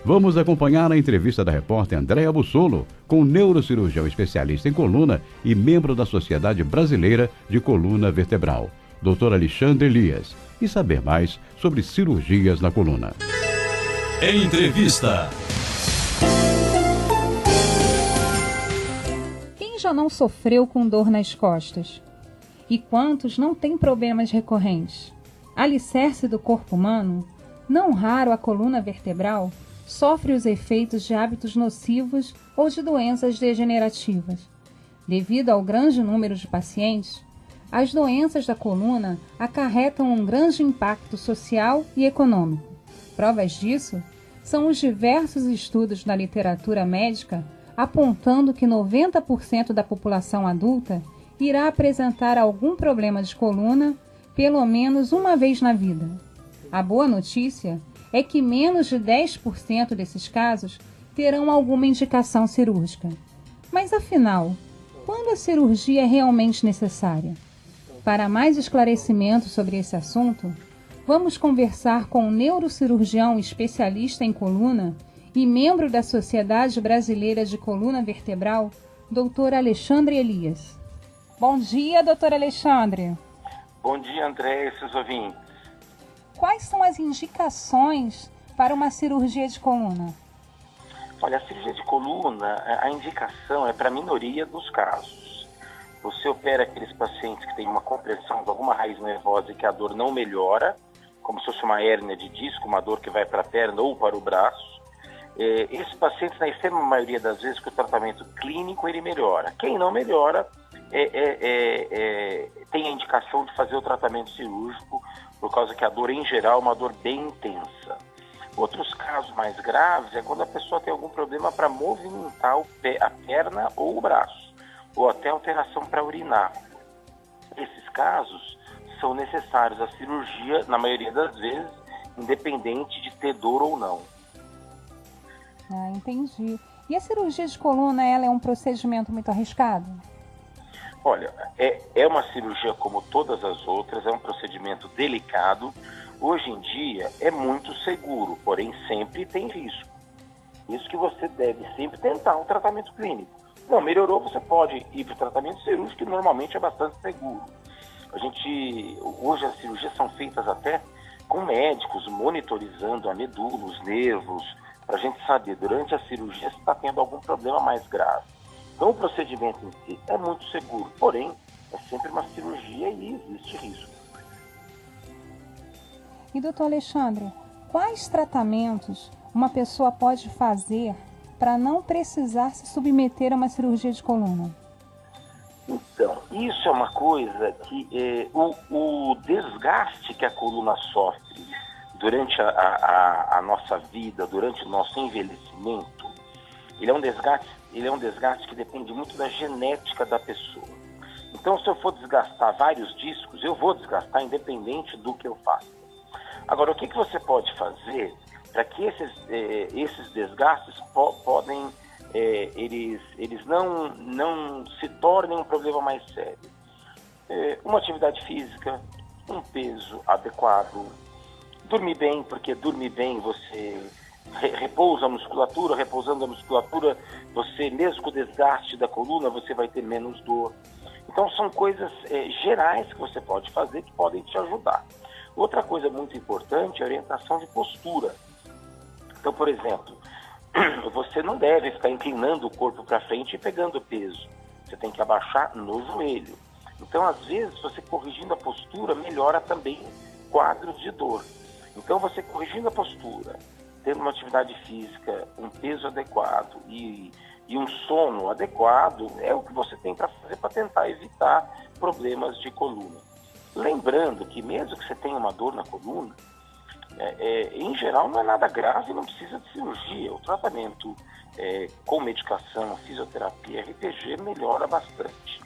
Vamos acompanhar a entrevista da repórter Andréa Bussolo com o neurocirurgião especialista em coluna e membro da Sociedade Brasileira de Coluna Vertebral, Dr. Alexandre Elias, e saber mais sobre cirurgias na coluna. Entrevista. Quem já não sofreu com dor nas costas? E quantos não têm problemas recorrentes? Alicerce do corpo humano, não raro a coluna vertebral sofre os efeitos de hábitos nocivos ou de doenças degenerativas. Devido ao grande número de pacientes, as doenças da coluna acarretam um grande impacto social e econômico. Provas disso são os diversos estudos na literatura médica apontando que 90% da população adulta irá apresentar algum problema de coluna pelo menos uma vez na vida. A boa notícia é que menos de 10% desses casos terão alguma indicação cirúrgica. Mas afinal, quando a cirurgia é realmente necessária? Para mais esclarecimento sobre esse assunto, vamos conversar com o neurocirurgião especialista em coluna e membro da Sociedade Brasileira de Coluna Vertebral, Dr. Alexandre Elias. Bom dia, Dr. Alexandre. Bom dia, André e seus ouvintes. Quais são as indicações para uma cirurgia de coluna? Olha, a cirurgia de coluna, a indicação é para a minoria dos casos. Você opera aqueles pacientes que têm uma compressão de alguma raiz nervosa e que a dor não melhora, como se fosse uma hérnia de disco, uma dor que vai para a perna ou para o braço. Esses pacientes, na extrema maioria das vezes, com o tratamento clínico, ele melhora. Quem não melhora, tem a indicação de fazer o tratamento cirúrgico, por causa que a dor, em geral, é uma dor bem intensa. Outros casos mais graves é quando a pessoa tem algum problema para movimentar a perna ou o braço, ou até alteração para urinar. Esses casos são necessários a cirurgia, na maioria das vezes, independente de ter dor ou não. Ah, entendi. E a cirurgia de coluna, ela é um procedimento muito arriscado? Olha, é uma cirurgia como todas as outras, é um procedimento delicado. Hoje em dia é muito seguro, porém sempre tem risco. Isso que você deve sempre tentar um tratamento clínico. Não melhorou, você pode ir para o tratamento cirúrgico, que normalmente é bastante seguro. Hoje as cirurgias são feitas até com médicos monitorizando a medula, os nervos, para a gente saber durante a cirurgia se está tendo algum problema mais grave. Então o procedimento em si é muito seguro, porém é sempre uma cirurgia e existe risco. E doutor Alexandre, quais tratamentos uma pessoa pode fazer para não precisar se submeter a uma cirurgia de coluna? Então, isso é uma coisa que o desgaste que a coluna sofre durante a nossa vida, durante o nosso envelhecimento, ele é um desgaste que depende muito da genética da pessoa. Então, se eu for desgastar vários discos, eu vou desgastar independente do que eu faça. Agora, o que você pode fazer para que esses desgastes eles não se tornem um problema mais sério? Uma atividade física, um peso adequado, dormir bem, porque dormir bem você repousa a musculatura, repousando a musculatura, você, mesmo com o desgaste da coluna, você vai ter menos dor. Então são coisas gerais que você pode fazer que podem te ajudar. Outra coisa muito importante é a orientação de postura. Então, por exemplo, você não deve ficar inclinando o corpo para frente e pegando peso. Você tem que abaixar no joelho. Então, às vezes, você corrigindo a postura melhora também quadros de dor. Então, você corrigindo a postura, tendo uma atividade física, um peso adequado e um sono adequado, é o que você tem para fazer para tentar evitar problemas de coluna. Lembrando que mesmo que você tenha uma dor na coluna, em geral não é nada grave, não precisa de cirurgia. O tratamento com medicação, fisioterapia, RPG melhora bastante.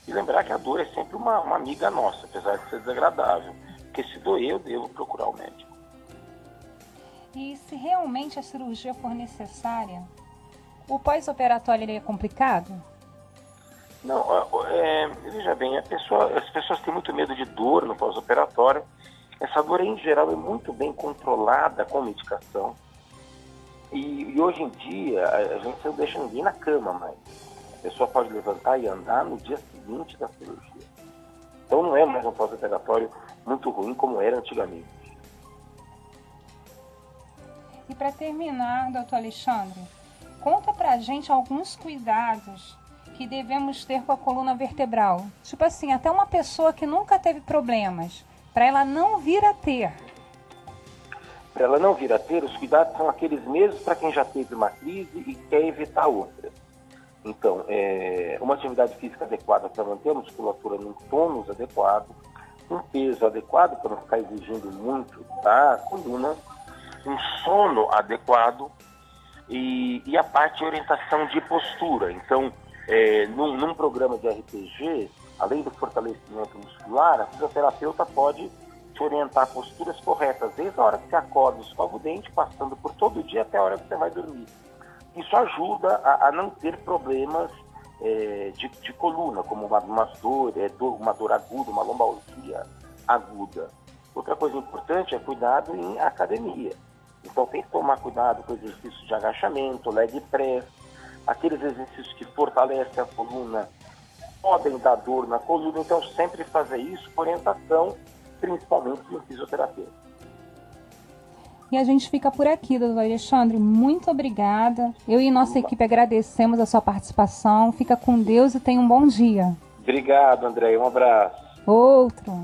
E lembrar que a dor é sempre uma amiga nossa, apesar de ser desagradável. Porque se doer, eu devo procurar o médico. E se realmente a cirurgia for necessária, o pós-operatório é complicado? Não, veja bem, as pessoas têm muito medo de dor no pós-operatório. Essa dor, em geral, é muito bem controlada com medicação. E E hoje em dia, a gente não deixa ninguém na cama mais. A pessoa pode levantar e andar no dia seguinte da cirurgia. Então não é mais um pós-operatório muito ruim como era antigamente. E para terminar, doutor Alexandre, conta pra gente alguns cuidados que devemos ter com a coluna vertebral. Tipo assim, até uma pessoa que nunca teve problemas, para ela não vir a ter. Para ela não vir a ter, os cuidados são aqueles mesmos para quem já teve uma crise e quer evitar outra. Então, uma atividade física adequada para manter a musculatura num tônus adequado, um peso adequado para não ficar exigindo muito da coluna, um sono adequado e a parte de orientação de postura. Então, num programa de RPG, além do fortalecimento muscular, a fisioterapeuta pode te orientar a posturas corretas, desde a hora que você acorda, escova o dente, passando por todo o dia até a hora que você vai dormir. Isso ajuda a não ter problemas de coluna, como uma dor aguda, uma lombalgia aguda. Outra coisa importante é cuidado em academia. Então tem que tomar cuidado com exercícios de agachamento, leg press, aqueles exercícios que fortalecem a coluna, podem dar dor na coluna, então sempre fazer isso com orientação, principalmente do fisioterapeuta. E a gente fica por aqui, doutor Alexandre. Muito obrigada. Eu e nossa equipe agradecemos a sua participação. Fica com Deus e tenha um bom dia. Obrigado, André. Um abraço. Outro.